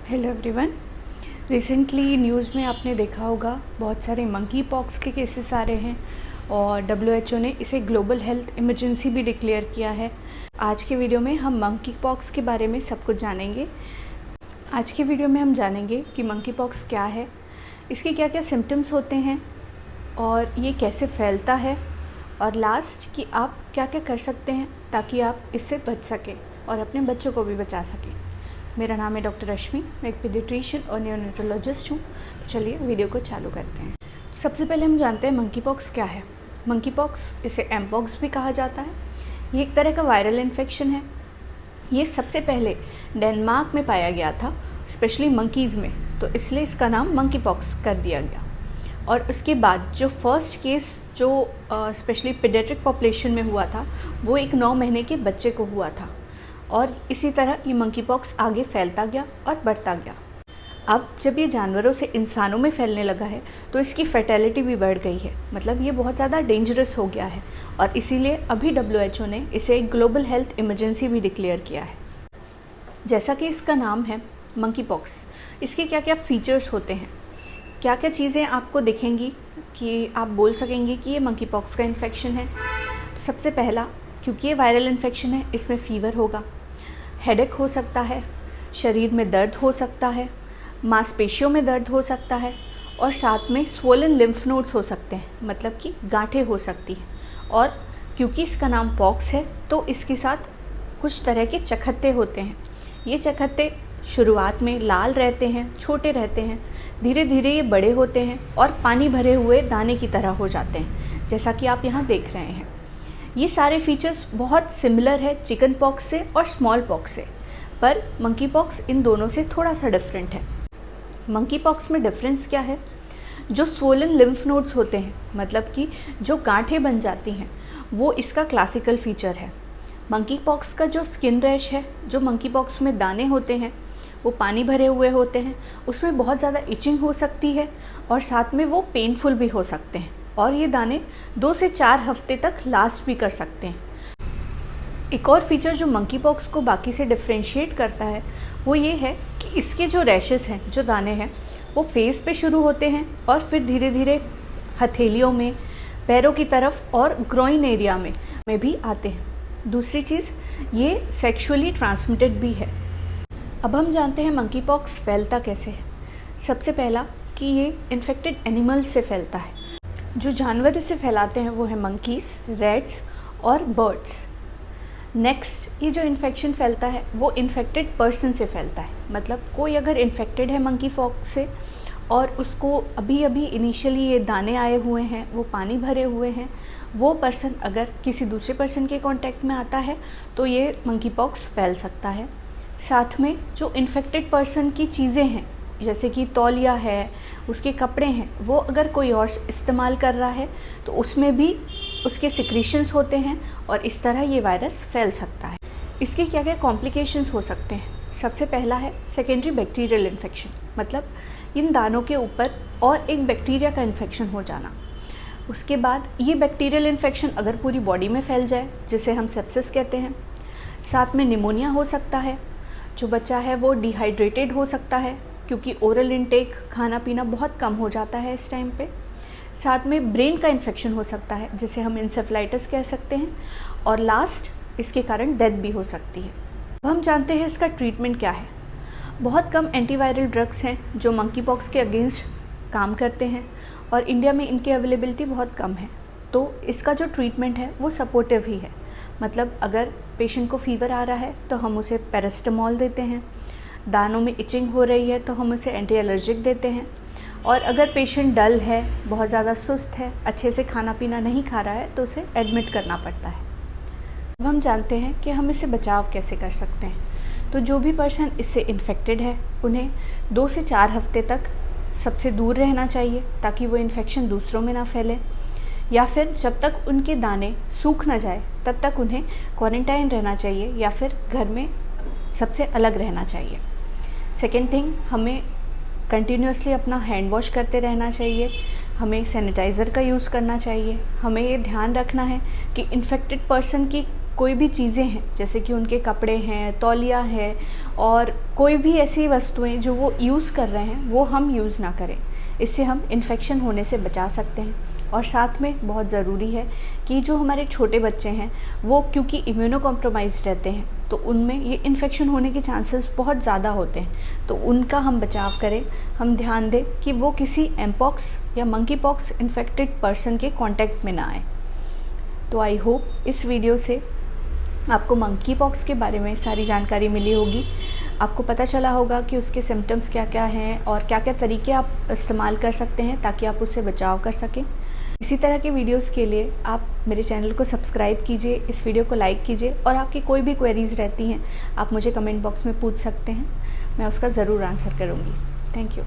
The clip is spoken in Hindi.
Hello everyone. रिसेंटली न्यूज़ में आपने देखा होगा बहुत सारे मंकी पॉक्स के केसेस आ रहे हैं और डब्ल्यूएचओ ने इसे ग्लोबल हेल्थ इमरजेंसी भी डिक्लेयर किया है। आज के वीडियो में हम मंकी पॉक्स के बारे में सब कुछ जानेंगे। आज के वीडियो में हम जानेंगे कि मंकी पॉक्स क्या है, इसके क्या क्या सिम्टम्स होते हैं और ये कैसे फैलता है, और लास्ट कि आप क्या क्या कर सकते हैं ताकि आप इससे बच सकें और अपने बच्चों को भी बचा सकें। मेरा नाम है डॉक्टर रश्मि, मैं एक पीडियाट्रिशियन और न्यूरोलॉजिस्ट हूँ। चलिए वीडियो को चालू करते हैं। सबसे पहले हम जानते हैं मंकी पॉक्स क्या है। मंकी पॉक्स, इसे एमपॉक्स भी कहा जाता है, ये एक तरह का वायरल इन्फेक्शन है। ये सबसे पहले डेनमार्क में पाया गया था, स्पेशली मंकीज़ में, तो इसलिए इसका नाम मंकी पॉक्स कर दिया गया। और उसके बाद जो फर्स्ट केस जो स्पेशली पीडियाट्रिक पॉपुलेशन में हुआ था, वो एक 9 महीने के बच्चे को हुआ था। और इसी तरह ये मंकी पॉक्स आगे फैलता गया और बढ़ता गया। अब जब ये जानवरों से इंसानों में फैलने लगा है तो इसकी फैटेलिटी भी बढ़ गई है, मतलब ये बहुत ज़्यादा डेंजरस हो गया है। और इसीलिए अभी डब्ल्यूएचओ ने इसे एक ग्लोबल हेल्थ इमरजेंसी भी डिक्लेयर किया है। जैसा कि इसका नाम है मंकी पॉक्स, इसके क्या क्या फीचर्स होते हैं, क्या क्या चीज़ें आपको दिखेंगी कि आप बोल सकेंगे कि ये मंकी पॉक्स का इन्फेक्शन है। तो सबसे पहला, क्योंकि ये वायरल इन्फेक्शन है, इसमें फ़ीवर होगा, हेडेक हो सकता है, शरीर में दर्द हो सकता है, मांसपेशियों में दर्द हो सकता है, और साथ में स्वोलन लिम्फ नोड्स हो सकते हैं, मतलब कि गांठें हो सकती हैं। और क्योंकि इसका नाम पॉक्स है तो इसके साथ कुछ तरह के चकत्ते होते हैं। ये चकत्ते शुरुआत में लाल रहते हैं, छोटे रहते हैं, धीरे धीरे ये बड़े होते हैं और पानी भरे हुए दाने की तरह हो जाते हैं, जैसा कि आप यहाँ देख रहे हैं। ये सारे फीचर्स बहुत सिमिलर है चिकन पॉक्स से और स्मॉल पॉक्स से, पर मंकी पॉक्स इन दोनों से थोड़ा सा डिफरेंट है। मंकी पॉक्स में डिफरेंस क्या है, जो स्वोलन लिम्फ नोड्स होते हैं, मतलब कि जो गांठें बन जाती हैं, वो इसका क्लासिकल फीचर है। मंकी पॉक्स का जो स्किन रैश है, जो मंकी पॉक्स में दाने होते हैं वो पानी भरे हुए होते हैं, उसमें बहुत ज़्यादा इचिंग हो सकती है और साथ में वो पेनफुल भी हो सकते हैं, और ये दाने 2 से 4 हफ्ते तक लास्ट भी कर सकते हैं। एक और फीचर जो मंकी पॉक्स को बाकी से डिफ्रेंशिएट करता है वो ये है कि इसके जो रैशेस हैं, जो दाने हैं, वो फेस पे शुरू होते हैं और फिर धीरे धीरे हथेलियों में, पैरों की तरफ और ग्रोइन एरिया में भी आते हैं। दूसरी चीज़, ये सेक्सुअली ट्रांसमिटेड भी है। अब हम जानते हैं मंकी पॉक्स फैलता कैसे है। सबसे पहला कि ये इन्फेक्टेड एनिमल्स से फैलता है। जो जानवर इसे फैलाते हैं वो है मंकीज़, रैट्स और बर्ड्स। नेक्स्ट, ये जो इन्फेक्शन फैलता है वो इन्फेक्टेड पर्सन से फैलता है, मतलब कोई अगर इन्फेक्टेड है मंकी पॉक्स से और उसको अभी अभी इनिशियली ये दाने आए हुए हैं, वो पानी भरे हुए हैं, वो पर्सन अगर किसी दूसरे पर्सन के कांटेक्ट में आता है तो ये मंकी पॉक्स फैल सकता है। साथ में जो इन्फेक्टेड पर्सन की चीज़ें हैं, जैसे कि तौलिया है, उसके कपड़े हैं, वो अगर कोई और इस्तेमाल कर रहा है तो उसमें भी उसके सिक्रीशंस होते हैं और इस तरह ये वायरस फैल सकता है। इसके क्या क्या कॉम्प्लिकेशंस हो सकते हैं। सबसे पहला है सेकेंडरी बैक्टीरियल इन्फेक्शन, मतलब इन दानों के ऊपर और एक बैक्टीरिया का इन्फेक्शन हो जाना। उसके बाद ये बैक्टीरियल इन्फेक्शन अगर पूरी बॉडी में फैल जाए, जिसे हम सेप्सिस कहते हैं। साथ में निमोनिया हो सकता है, जो बच्चा है वो डिहाइड्रेटेड हो सकता है क्योंकि ओरल इनटेक, खाना पीना बहुत कम हो जाता है इस टाइम पे। साथ में ब्रेन का इन्फेक्शन हो सकता है, जिसे हम इंसेफ्लाइटिस कह सकते हैं, और लास्ट इसके कारण डेथ भी हो सकती है। अब हम जानते हैं इसका ट्रीटमेंट क्या है। बहुत कम एंटीवायरल ड्रग्स हैं जो मंकी पॉक्स के अगेंस्ट काम करते हैं और इंडिया में इनकी अवेलेबिलिटी बहुत कम है, तो इसका जो ट्रीटमेंट है वो सपोर्टिव ही है। मतलब अगर पेशेंट को फीवर आ रहा है तो हम उसे पैरास्टामोल देते हैं, दानों में इचिंग हो रही है तो हम उसे एंटी एलर्जिक देते हैं, और अगर पेशेंट डल है, बहुत ज़्यादा सुस्त है, अच्छे से खाना पीना नहीं खा रहा है तो उसे एडमिट करना पड़ता है। अब हम जानते हैं कि हम इससे बचाव कैसे कर सकते हैं। तो जो भी पर्सन इससे इन्फेक्टेड है उन्हें 2 से 4 हफ्ते तक सबसे दूर रहना चाहिए ताकि वो इन्फेक्शन दूसरों में ना फैले, या फिर जब तक उनके दाने सूख ना जाए तब तक उन्हें क्वारंटाइन रहना चाहिए या फिर घर में सबसे अलग रहना चाहिए। सेकेंड थिंग, हमें कंटिन्यूसली अपना हैंड वॉश करते रहना चाहिए, हमें सैनिटाइज़र का यूज़ करना चाहिए। हमें ये ध्यान रखना है कि इन्फेक्टेड पर्सन की कोई भी चीज़ें हैं, जैसे कि उनके कपड़े हैं, तौलिया है, और कोई भी ऐसी वस्तुएं जो वो यूज़ कर रहे हैं वो हम यूज़ ना करें। इससे हम इन्फेक्शन होने से बचा सकते हैं। और साथ में बहुत ज़रूरी है कि जो हमारे छोटे बच्चे हैं वो क्योंकि इम्यूनो कॉम्प्रोमाइज़्ड रहते हैं तो उनमें ये इन्फेक्शन होने के चांसेस बहुत ज़्यादा होते हैं, तो उनका हम बचाव करें। हम ध्यान दें कि वो किसी एमपॉक्स या मंकी पॉक्स इन्फेक्टेड पर्सन के कांटेक्ट में ना आए। तो आई होप इस वीडियो से आपको मंकी पॉक्स के बारे में सारी जानकारी मिली होगी। आपको पता चला होगा कि उसके सिम्टम्स क्या क्या हैं और क्या क्या तरीके आप इस्तेमाल कर सकते हैं ताकि आप उससे बचाव कर सकें। इसी तरह के वीडियोस के लिए आप मेरे चैनल को सब्सक्राइब कीजिए, इस वीडियो को लाइक कीजिए और आपकी कोई भी क्वेरीज़ रहती हैं आप मुझे कमेंट बॉक्स में पूछ सकते हैं, मैं उसका ज़रूर आंसर करूँगी। Thank you.